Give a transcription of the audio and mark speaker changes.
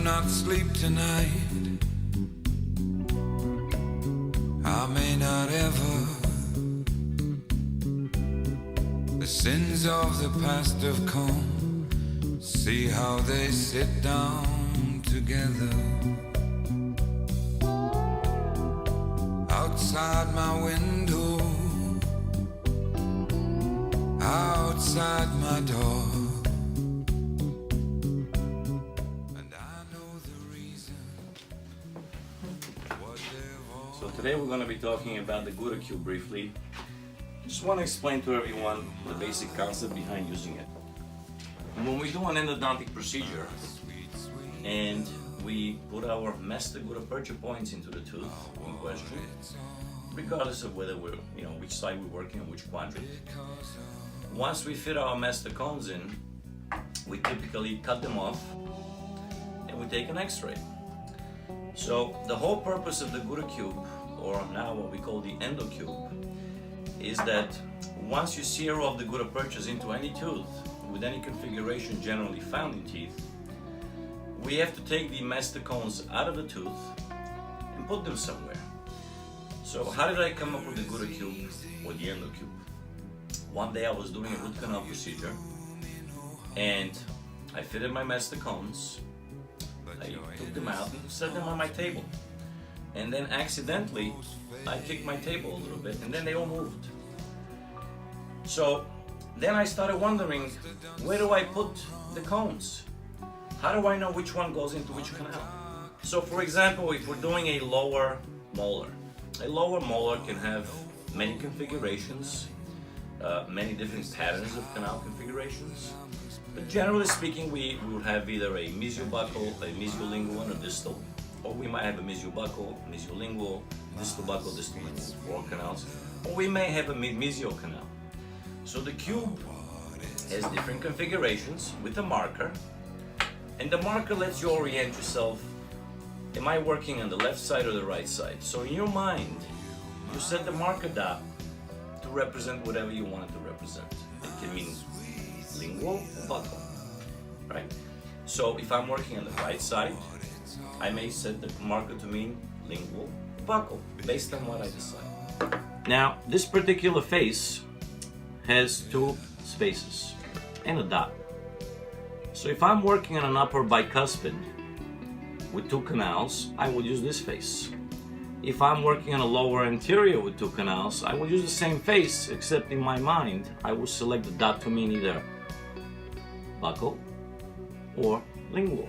Speaker 1: not sleep tonight. I may not ever. The sins of the past have come. See how they sit down together. Outside my window, outside my door.
Speaker 2: So today we're going to be talking about the Gouda cube briefly. Just want to explain to everyone the basic concept behind using it. When we do an endodontic procedure and we put our master Gouda percha points into the tooth in question, regardless of whether we're, which side we're working on, which quadrant, once we fit our master cones in, we typically cut them off and we take an x-ray. So the whole purpose of the Gouda cube, or now what we call the ENDO cube, is that once you sear off the Gouda perches into any tooth, with any configuration generally found in teeth, we have to take the master cones out of the tooth and put them somewhere. So how did I come up with the Gouda cube or the ENDO cube? One day I was doing a root canal procedure and I fitted my master cones. I took them out and set them on my table. And then accidentally, I kicked my table a little bit and then they all moved. So then I started wondering, where do I put the cones? How do I know which one goes into which canal? So for example, if we're doing a lower molar can have many configurations, many different patterns of canal configurations. But generally speaking, we would have either a mesiobuccal, a mesiolingual, and a distal, or we might have a mesiobuccal, mesiolingual, distal buccal, distal lingual, 4 canals, or we may have a mid-mesio canal. So the cube has different configurations with a marker, and the marker lets you orient yourself. Am I working on the left side or the right side? So in your mind, you set the marker dot to represent whatever you want it to represent. It can mean lingual or buccal, right? So if I'm working on the right side, I may set the marker to mean lingual, buccal, based on what I decide. Now, this particular face has 2 spaces and a dot. So if I'm working on an upper bicuspid with 2 canals, I will use this face. If I'm working on a lower anterior with 2 canals, I will use the same face, except in my mind, I will select the dot to mean either buccal or lingual.